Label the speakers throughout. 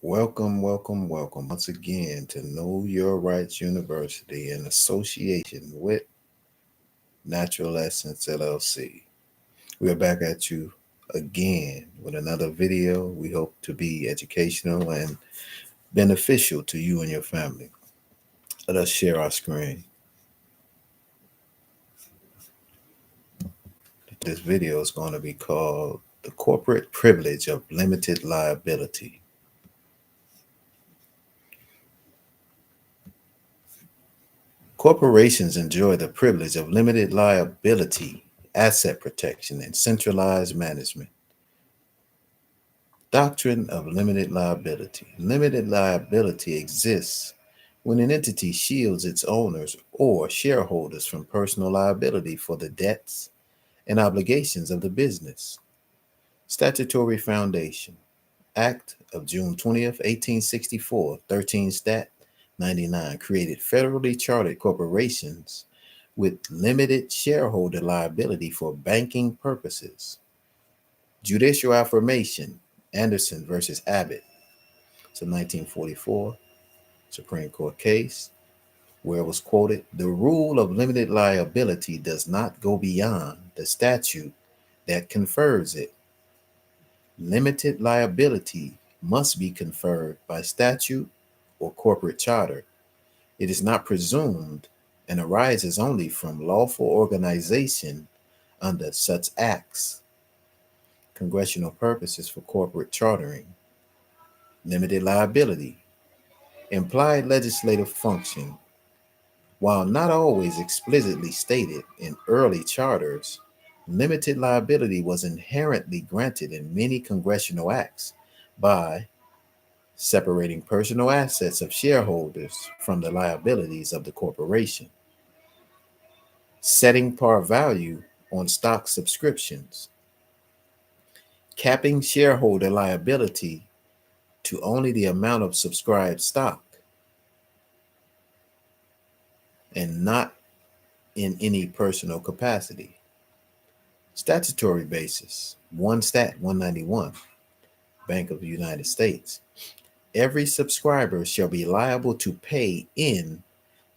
Speaker 1: Welcome once again to Know Your Rights University in association with Natural Essence LLC. We are back at you again with another video. We hope to be educational and beneficial to you and your family. Let us share our screen. This video is going to be called The Corporate Privilege of Limited Liability. Corporations enjoy the privilege of limited liability, asset protection, and centralized management. Doctrine of limited liability. Limited liability exists when an entity shields its owners or shareholders from personal liability for the debts and obligations of the business. Statutory foundation. Act of June 20th, 1864, 13 Stat 99, created federally chartered corporations with limited shareholder liability for banking purposes. Judicial affirmation, Anderson versus Abbott. It's a 1944 Supreme Court case where it was quoted, "The rule of limited liability does not go beyond the statute that confers it. Limited liability must be conferred by statute or corporate charter. It is not presumed and arises only from lawful organization under such acts." Congressional purposes for corporate chartering. Limited liability. Implied legislative function. While not always explicitly stated in early charters, limited liability was inherently granted in many congressional acts by separating personal assets of shareholders from the liabilities of the corporation, setting par value on stock subscriptions, capping shareholder liability to only the amount of subscribed stock and not in any personal capacity. Statutory basis, 1 Stat 191, Bank of the United States. Every subscriber shall be liable to pay in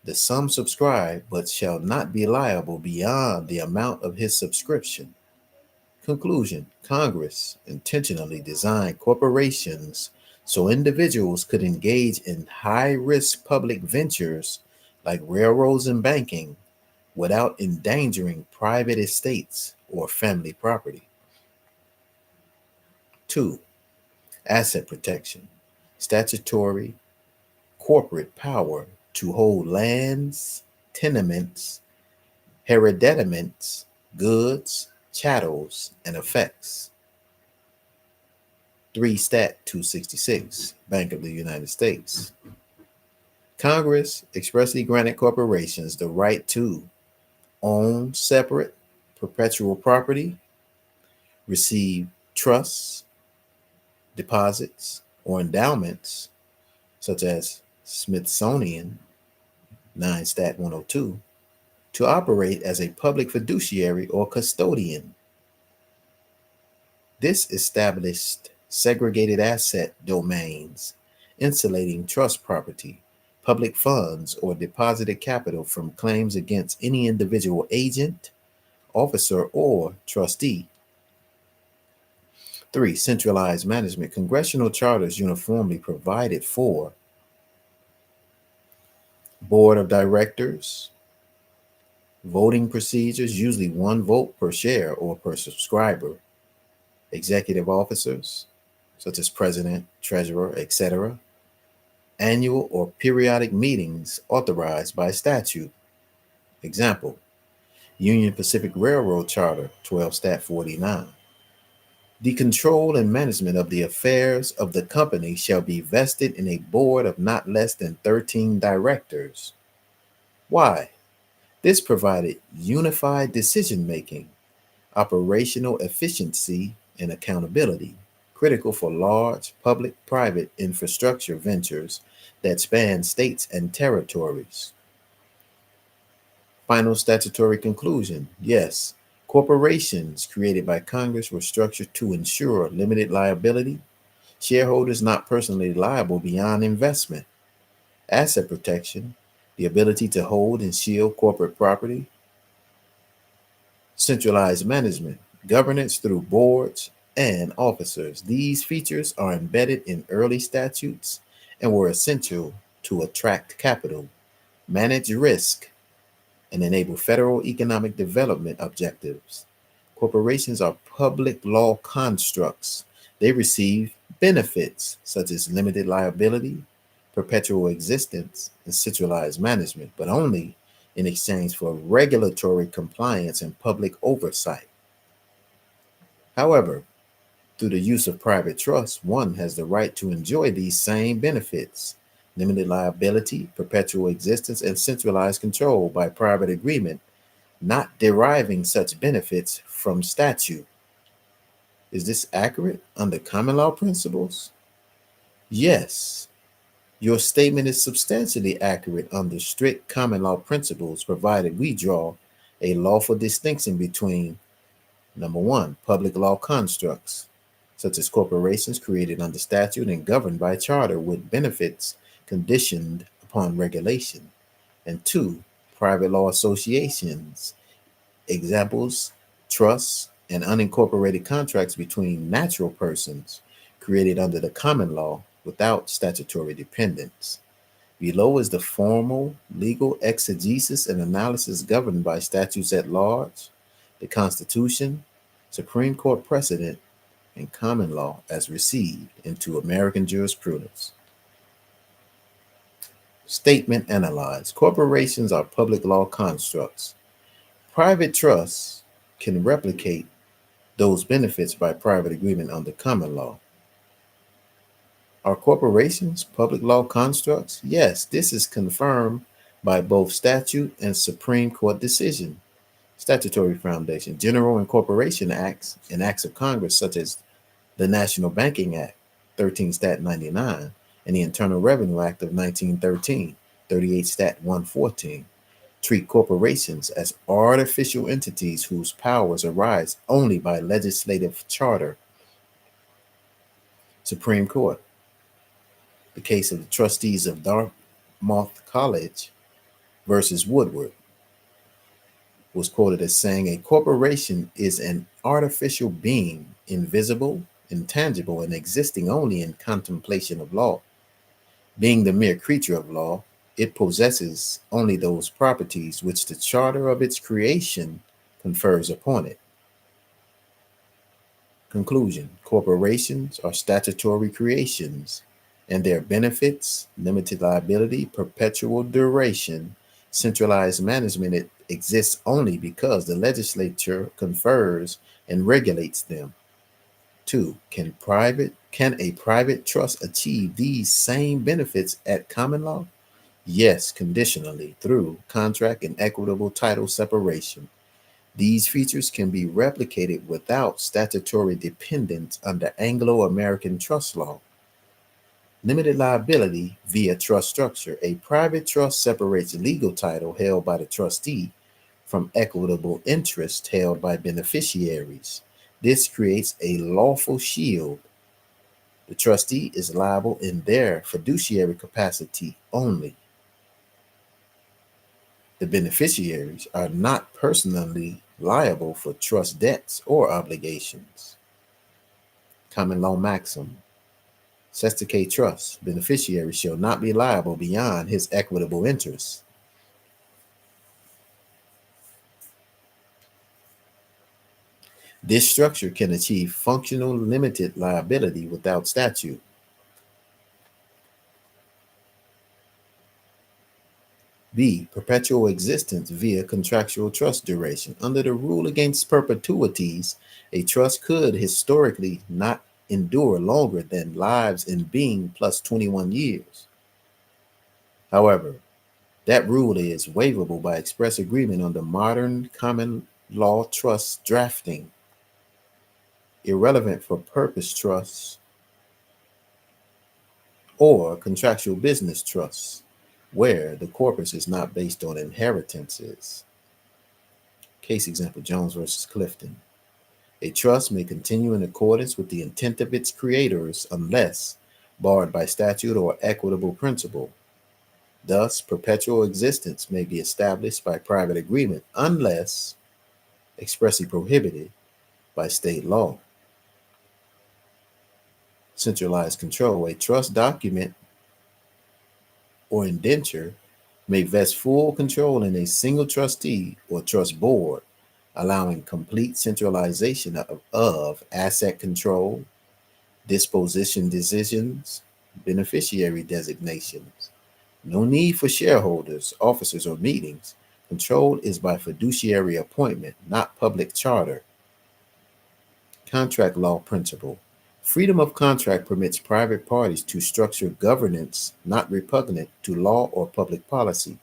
Speaker 1: the sum subscribed, but shall not be liable beyond the amount of his subscription. Conclusion: Congress intentionally designed corporations so individuals could engage in high-risk public ventures like railroads and banking without endangering private estates or family property. 2. Asset protection. Statutory corporate power to hold lands, tenements, hereditaments, goods, chattels, and effects. 3 Stat 266, Bank of the United States. Congress expressly granted corporations the right to own separate perpetual property, receive trusts, deposits, or endowments, such as Smithsonian 9 Stat 102, to operate as a public fiduciary or custodian. This established segregated asset domains, insulating trust property, public funds, or deposited capital from claims against any individual agent, officer, or trustee. 3. Centralized management. Congressional charters uniformly provided for board of directors, voting procedures, usually one vote per share or per subscriber, executive officers, such as president, treasurer, etc., annual or periodic meetings authorized by statute. Example, Union Pacific Railroad Charter, 12 Stat 49. The control and management of the affairs of the company shall be vested in a board of not less than 13 directors. Why? This provided unified decision-making, operational efficiency, and accountability, critical for large public-private infrastructure ventures that span states and territories. Final statutory conclusion: yes, corporations created by Congress were structured to ensure limited liability, shareholders not personally liable beyond investment, asset protection, the ability to hold and shield corporate property, centralized management, governance through boards and officers. These features are embedded in early statutes and were essential to attract capital, manage risk, and enable federal economic development objectives. Corporations are public law constructs. They receive benefits such as limited liability, perpetual existence, and centralized management, but only in exchange for regulatory compliance and public oversight. However, through the use of private trust, one has the right to enjoy these same benefits: limited liability, perpetual existence, and centralized control by private agreement, not deriving such benefits from statute. Is this accurate under common law principles? Yes, your statement is substantially accurate under strict common law principles, provided we draw a lawful distinction between: number one, public law constructs, such as corporations created under statute and governed by charter with benefits conditioned upon regulation; and two, private law associations, examples, trusts, and unincorporated contracts between natural persons created under the common law without statutory dependence. Below is the formal legal exegesis and analysis governed by statutes at large, the Constitution, Supreme Court precedent, and common law as received into American jurisprudence. Statement analyzed. Corporations are public law constructs. Private trusts can replicate those benefits by private agreement under common law. Are corporations public law constructs? Yes, this is confirmed by both statute and Supreme Court decision. Statutory foundation: General Incorporation Acts and acts of Congress such as the National Banking Act, 13 Stat 99, and the Internal Revenue Act of 1913, 38 Stat 114, treat corporations as artificial entities whose powers arise only by legislative charter. Supreme Court: the case of the trustees of Dartmouth College versus Woodward was quoted as saying, a corporation is an artificial being, invisible, intangible, and existing only in contemplation of law. Being the mere creature of law, it possesses only those properties which the charter of its creation confers upon it. Conclusion: corporations are statutory creations, and their benefits, limited liability, perpetual duration, centralized management, it exists only because the legislature confers and regulates them. Two, can a private trust achieve these same benefits at common law? Yes, conditionally, through contract and equitable title separation. These features can be replicated without statutory dependence under Anglo-American trust law. Limited liability via trust structure. A private trust separates legal title held by the trustee from equitable interest held by beneficiaries. This creates a lawful shield. The trustee is liable in their fiduciary capacity only. The beneficiaries are not personally liable for trust debts or obligations. Common law maxim: Sestake trust, beneficiary shall not be liable beyond his equitable interests. This structure can achieve functional limited liability without statute. B. Perpetual existence via contractual trust duration. Under the rule against perpetuities, a trust could historically not endure longer than lives in being plus 21 years. However, that rule is waivable by express agreement under modern common law trust drafting, irrelevant for purpose trusts or contractual business trusts, where the corpus is not based on inheritances. Case example: Jones versus Clifton. A trust may continue in accordance with the intent of its creators unless barred by statute or equitable principle. Thus, perpetual existence may be established by private agreement unless expressly prohibited by state law. Centralized control. A trust document or indenture may vest full control in a single trustee or trust board, allowing complete centralization of asset control, disposition decisions, beneficiary designations. No need for shareholders, officers, or meetings. Control is by fiduciary appointment, not public charter. Contract law principle. Freedom of contract permits private parties to structure governance not repugnant to law or public policy.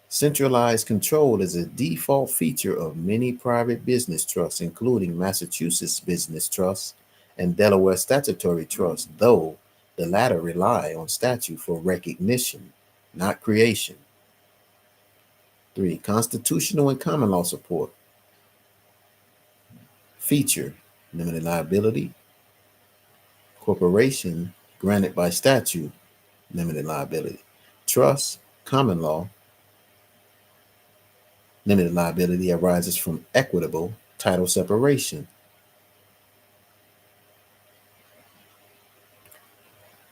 Speaker 1: Centralized control is a default feature of many private business trusts, including Massachusetts Business Trust and Delaware Statutory Trust, though the latter rely on statute for recognition, not creation. 3. Constitutional and common law support. Feature: limited liability. Corporation, granted by statute, limited liability. Trust, common law, limited liability arises from equitable title separation.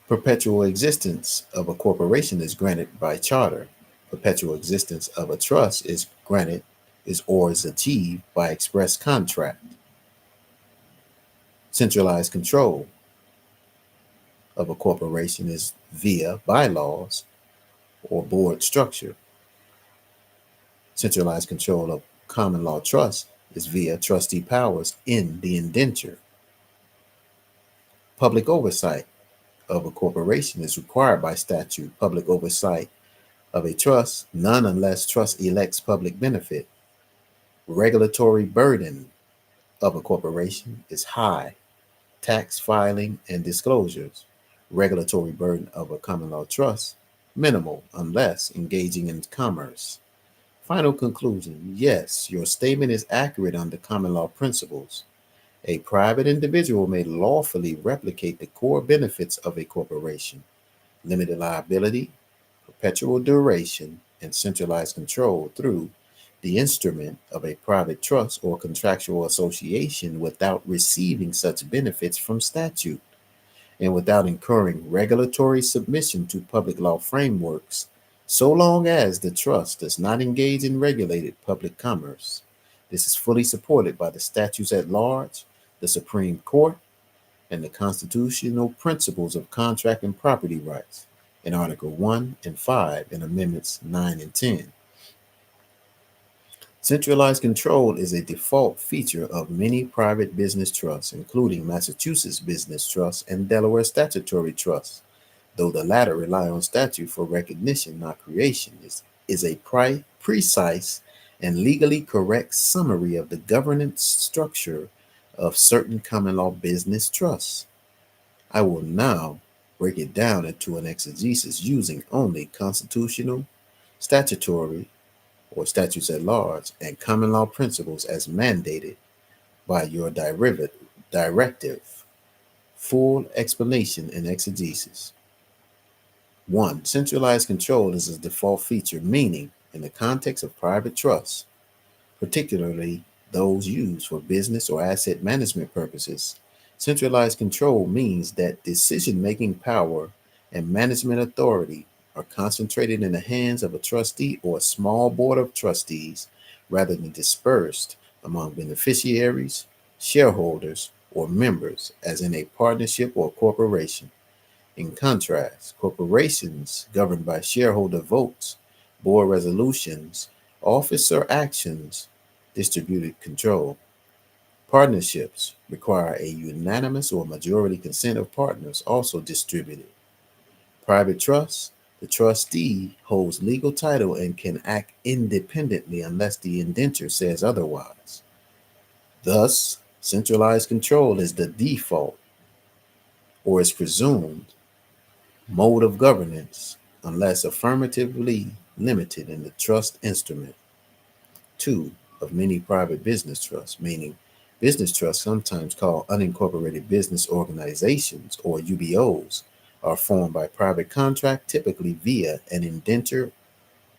Speaker 1: Perpetual existence of a corporation is granted by charter. Perpetual existence of a trust is granted or is achieved by express contract. Centralized control of a corporation is via bylaws or board structure. Centralized control of common law trust is via trustee powers in the indenture. Public oversight of a corporation is required by statute. Public oversight of a trust, none unless trust elects public benefit. Regulatory burden of a corporation is high. Tax filing and disclosures. Regulatory burden of a common law trust, minimal unless engaging in commerce. Final conclusion: yes, your statement is accurate under common law principles. A private individual may lawfully replicate the core benefits of a corporation: limited liability, perpetual duration, and centralized control through the instrument of a private trust or contractual association without receiving such benefits from statute and without incurring regulatory submission to public law frameworks, so long as the trust does not engage in regulated public commerce. This is fully supported by the statutes at large, the Supreme Court, and the constitutional principles of contract and property rights in Article 1 and 5 and Amendments 9 and 10. Centralized control is a default feature of many private business trusts, including Massachusetts Business Trust and Delaware Statutory Trust, though the latter rely on statute for recognition, not creation. Is a precise and legally correct summary of the governance structure of certain common law business trusts. I will now break it down into an exegesis using only constitutional, statutory, or statutes at large, and common law principles as mandated by your directive. Full explanation and exegesis. 1. Centralized control is a default feature, meaning, in the context of private trusts, particularly those used for business or asset management purposes, centralized control means that decision-making power and management authority are concentrated in the hands of a trustee or a small board of trustees rather than dispersed among beneficiaries, shareholders, or members, as in a partnership or corporation. In contrast, corporations governed by shareholder votes, board resolutions, officer actions, distributed control. Partnerships require a unanimous or majority consent of partners, also distributed. Private trusts, the trustee holds legal title and can act independently unless the indenture says otherwise. Thus, centralized control is the default, or is presumed, mode of governance unless affirmatively limited in the trust instrument. 2. Of many private business trusts, meaning Business trusts, sometimes called unincorporated business organizations or UBOs, are formed by private contract, typically via an indenture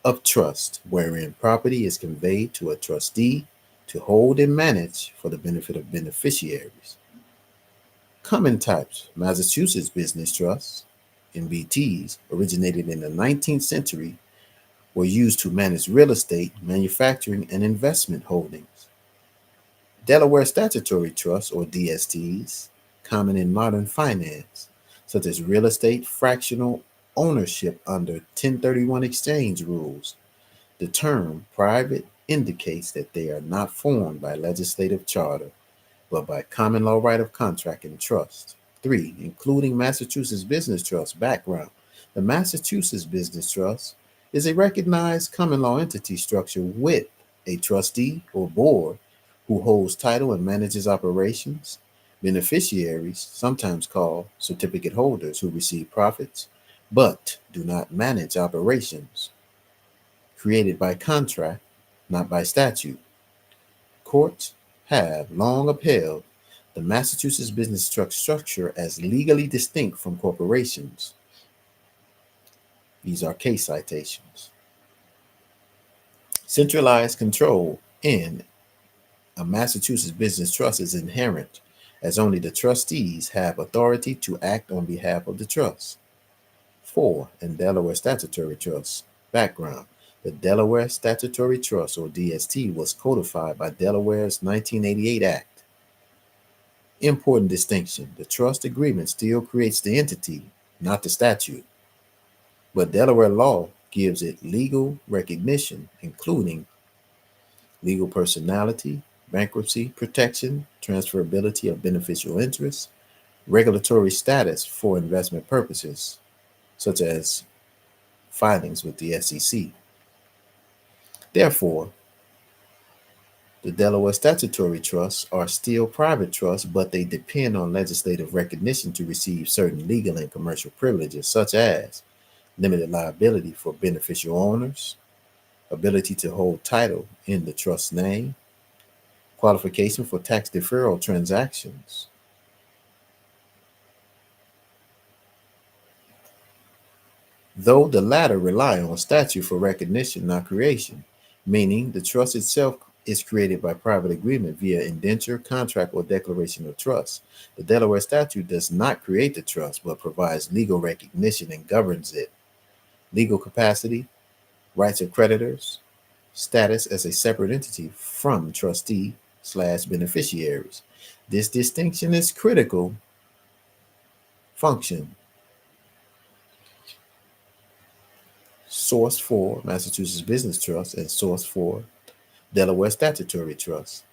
Speaker 1: of trust, wherein property is conveyed to a trustee to hold and manage for the benefit of beneficiaries. Common types: Massachusetts business trusts, MBTs, originated in the 19th century, were used to manage real estate, manufacturing, and investment holdings. Delaware statutory trusts, or DSTs, common in modern finance, such as real estate fractional ownership under 1031 exchange rules. The term private indicates that they are not formed by legislative charter, but by common law right of contract and trust. 3. Including Massachusetts Business Trust background. The Massachusetts Business Trust is a recognized common law entity structure with a trustee or board who holds title and manages operations. Beneficiaries, sometimes called certificate holders, who receive profits but do not manage operations. Created by contract, not by statute. Courts have long upheld the Massachusetts business trust structure as legally distinct from corporations. These are case citations. Centralized control in a Massachusetts business trust is inherent, as only the trustees have authority to act on behalf of the trust. 4. In Delaware statutory trust. Background: the Delaware Statutory Trust, or DST, was codified by Delaware's 1988 Act. Important distinction: the trust agreement still creates the entity, not the statute, but Delaware law gives it legal recognition, including legal personality, bankruptcy protection, transferability of beneficial interests, regulatory status for investment purposes, such as filings with the SEC. Therefore, the Delaware statutory trusts are still private trusts, but they depend on legislative recognition to receive certain legal and commercial privileges, such as limited liability for beneficial owners, ability to hold title in the trust's name, qualification for tax deferral transactions. Though the latter rely on statute for recognition, not creation, meaning the trust itself is created by private agreement via indenture, contract, or declaration of trust. The Delaware statute does not create the trust, but provides legal recognition and governs it. Legal capacity, rights of creditors, status as a separate entity from trustee/beneficiaries. This distinction is critical. Function: source for Massachusetts Business Trust and source for Delaware Statutory Trust.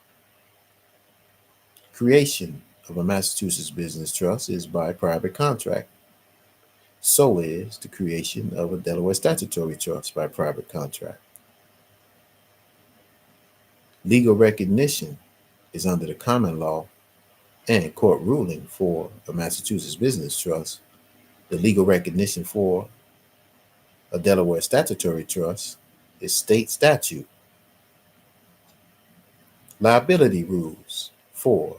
Speaker 1: Creation of a Massachusetts Business Trust is by private contract. So is the creation of a Delaware Statutory Trust by private contract. Legal recognition is under the common law and court ruling for a Massachusetts Business Trust. The legal recognition for a Delaware Statutory Trust is state statute. Liability rules for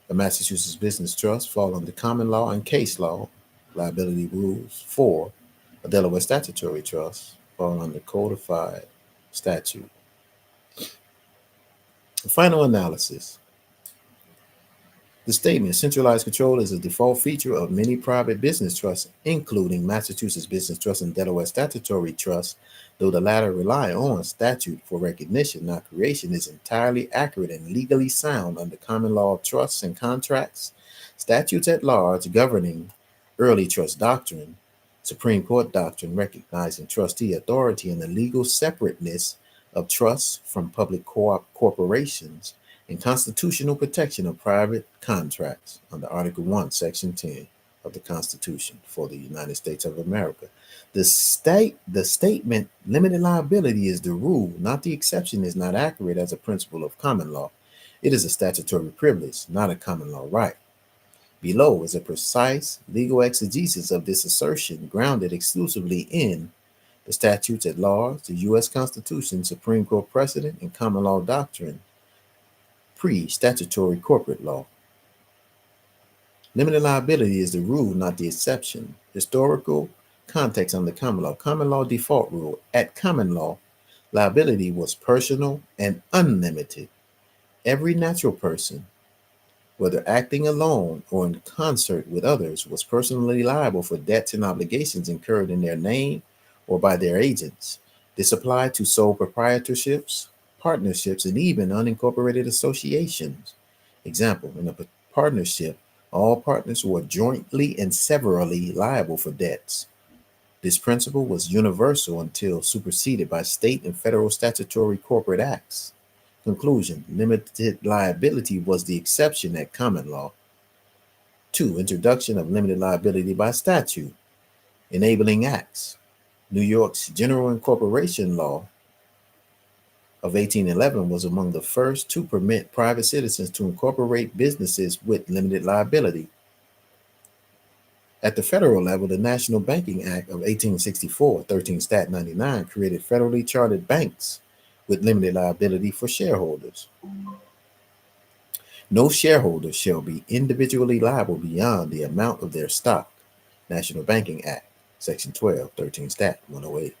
Speaker 1: a Massachusetts Business Trust fall under common law and case law. Liability rules for a Delaware Statutory Trust fall under codified statute. The final analysis. The statement: centralized control is a default feature of many private business trusts, including Massachusetts Business Trust and Delaware Statutory Trust, though the latter rely on statute for recognition, not creation, is entirely accurate and legally sound under common law of trusts and contracts, statutes at large governing early trust doctrine, Supreme Court doctrine recognizing trustee authority and the legal separateness of trusts from public corporations, and constitutional protection of private contracts under Article 1, Section 10 of the Constitution for the United States of America. The statement limited liability is the rule, not the exception, is not accurate as a principle of common law. It is a statutory privilege, not a common law right. Below is a precise legal exegesis of this assertion, grounded exclusively in the statutes at large, the U.S. Constitution, Supreme Court precedent, and common law doctrine. pre-statutory corporate law. Limited liability is the rule, not the exception. Historical context under common law. Common law default rule. At common law, liability was personal and unlimited. Every natural person, whether acting alone or in concert with others, was personally liable for debts and obligations incurred in their name or by their agents. This applied to sole proprietorships, partnerships, and even unincorporated associations. Example, in a partnership, all partners were jointly and severally liable for debts. This principle was universal until superseded by state and federal statutory corporate acts. Conclusion: limited liability was the exception at common law. 2. Introduction of limited liability by statute. Enabling acts. New York's General Incorporation Law of 1811 was among the first to permit private citizens to incorporate businesses with limited liability. At the federal level, the National Banking Act of 1864, 13 Stat 99, created federally chartered banks with limited liability for shareholders. No shareholder shall be individually liable beyond the amount of their stock. National Banking Act, Section 12, 13 Stat 108.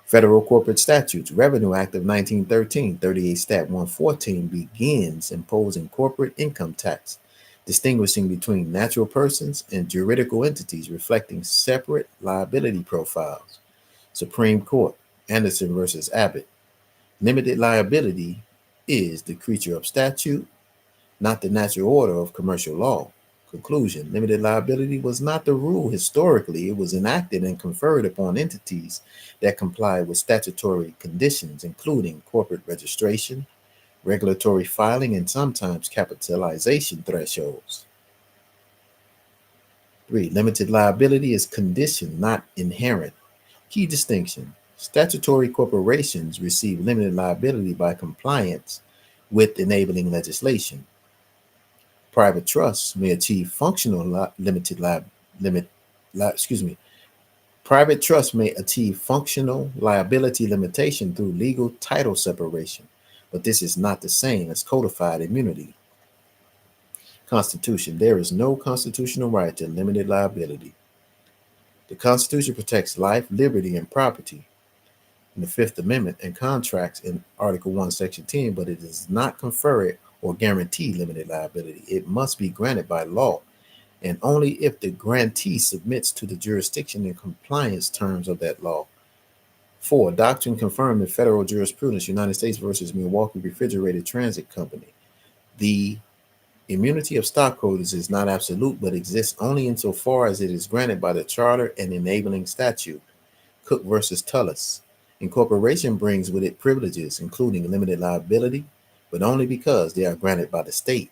Speaker 1: Federal Corporate Statutes, Revenue Act of 1913, 38 Stat 114 begins imposing corporate income tax, distinguishing between natural persons and juridical entities, reflecting separate liability profiles. Supreme Court, Anderson versus Abbott. Limited liability is the creature of statute, not the natural order of commercial law. Conclusion: limited liability was not the rule historically. It was enacted and conferred upon entities that comply with statutory conditions, including corporate registration, regulatory filing, and sometimes capitalization thresholds. 3. Limited liability is conditioned, not inherent. Key distinction: statutory corporations receive limited liability by compliance with enabling legislation. Private trusts may achieve Private trusts may achieve functional liability limitation through legal title separation, but this is not the same as codified immunity. Constitution: there is no constitutional right to limited liability. The Constitution protects life, liberty, and property in the Fifth Amendment and contracts in Article 1, Section 10, but it does not confer it or guarantee limited liability. It must be granted by law, and only if the grantee submits to the jurisdiction and compliance terms of that law. 4. Doctrine confirmed in federal jurisprudence, United States versus Milwaukee Refrigerated Transit Company. The immunity of stockholders is not absolute, but exists only insofar as it is granted by the charter and enabling statute. Cook versus Tullis. Incorporation brings with it privileges, including limited liability, but only because they are granted by the state.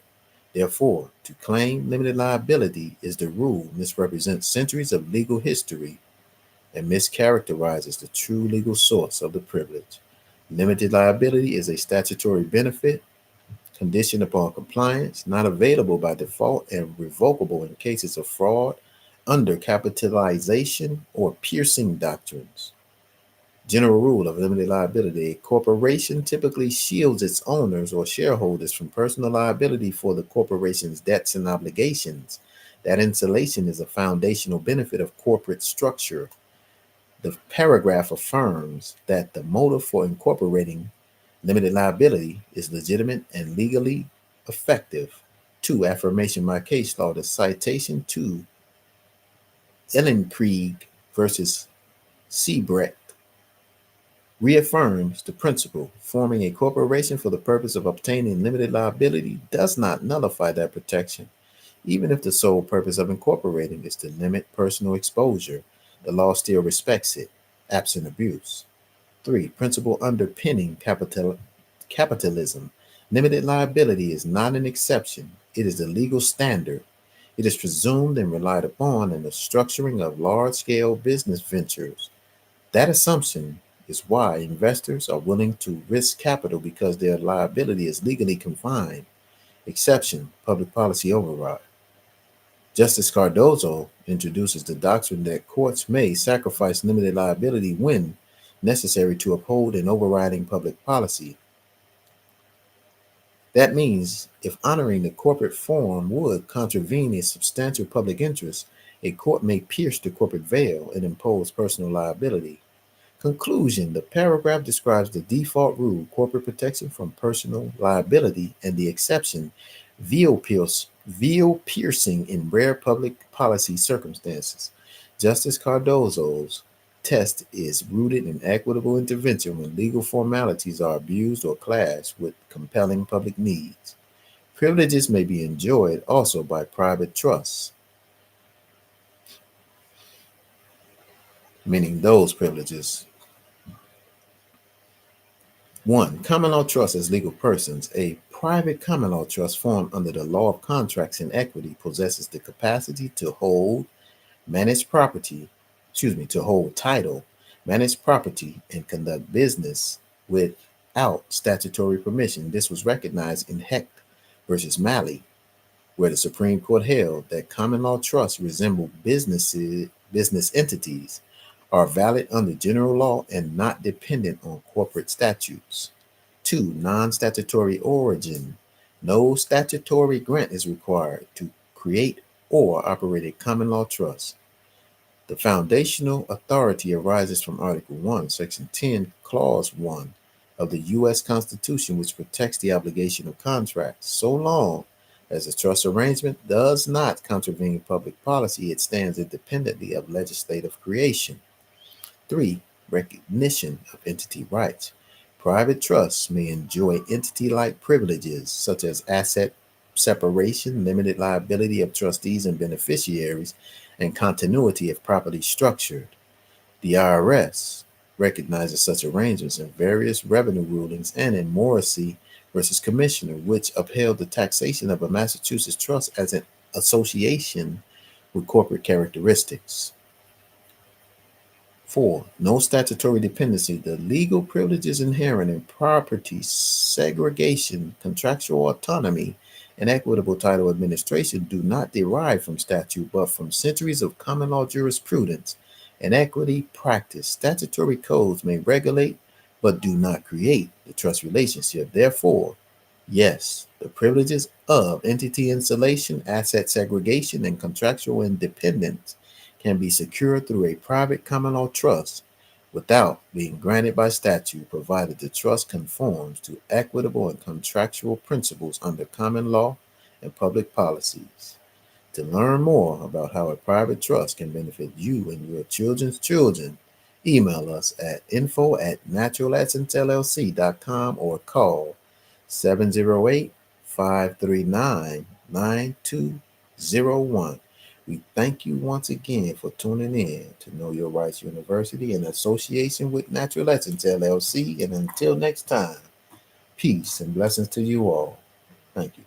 Speaker 1: Therefore, to claim limited liability is the rule, misrepresents centuries of legal history, and mischaracterizes the true legal source of the privilege. Limited liability is a statutory benefit conditioned upon compliance, not available by default, and revocable in cases of fraud, under capitalization or piercing doctrines. General rule of limited liability: a corporation typically shields its owners or shareholders from personal liability for the corporation's debts and obligations. That insulation is a foundational benefit of corporate structure. The paragraph affirms that the motive for incorporating limited liability is legitimate and legally effective. 2. Affirmation by case law. The citation to Ellenkrieg versus Siebrecht reaffirms the principle: forming a corporation for the purpose of obtaining limited liability does not nullify that protection. Even if the sole purpose of incorporating is to limit personal exposure, the law still respects it, absent abuse. 3. Principle underpinning capitalism. Limited liability is not an exception, it is the legal standard. It is presumed and relied upon in the structuring of large-scale business ventures. That assumption is why investors are willing to risk capital, because their liability is legally confined. Exception: public policy override. Justice Cardozo introduces the doctrine that courts may sacrifice limited liability when necessary to uphold an overriding public policy. That means if honoring the corporate form would contravene a substantial public interest, a court may pierce the corporate veil and impose personal liability. Conclusion: the paragraph describes the default rule, corporate protection from personal liability, and the exception, veil piercing in rare public policy circumstances. Justice Cardozo's test is rooted in equitable intervention when legal formalities are abused or clash with compelling public needs. Privileges may be enjoyed also by private trusts, meaning those privileges. 1. Common law trusts as legal persons. A private common law trust formed under the law of contracts and equity possesses the capacity to hold, manage property, to hold title, manage property, and conduct business without statutory permission. This was recognized in Hecht versus Malley, where the Supreme Court held that common law trusts resemble business entities, are valid under general law, and not dependent on corporate statutes. 2. Non-statutory origin. No statutory grant is required to create or operate a common law trust. The foundational authority arises from Article 1, Section 10, Clause 1 of the U.S. Constitution, which protects the obligation of contracts. So long as the trust arrangement does not contravene public policy, it stands independently of legislative creation. 3. Recognition of entity rights. Private trusts may enjoy entity-like privileges such as asset separation, limited liability of trustees and beneficiaries, and continuity if properly structured. The IRS recognizes such arrangements in various revenue rulings and in Morrissey versus Commissioner, which upheld the taxation of a Massachusetts trust as an association with corporate characteristics. 4. No statutory dependency. The legal privileges inherent in property segregation, contractual autonomy, and equitable title administration do not derive from statute, but from centuries of common law jurisprudence and equity practice. Statutory codes may regulate, but do not create the trust relationship. Therefore, yes, the privileges of entity insulation, asset segregation, and contractual independence can be secured through a private common law trust without being granted by statute, provided the trust conforms to equitable and contractual principles under common law and public policies. To learn more about how a private trust can benefit you and your children's children, email us at info@naturalessencellc.com or call 708-539-9201. We thank you once again for tuning in to Know Your Rights University in association with Natural Essence LLC. And until next time, peace and blessings to you all. Thank you.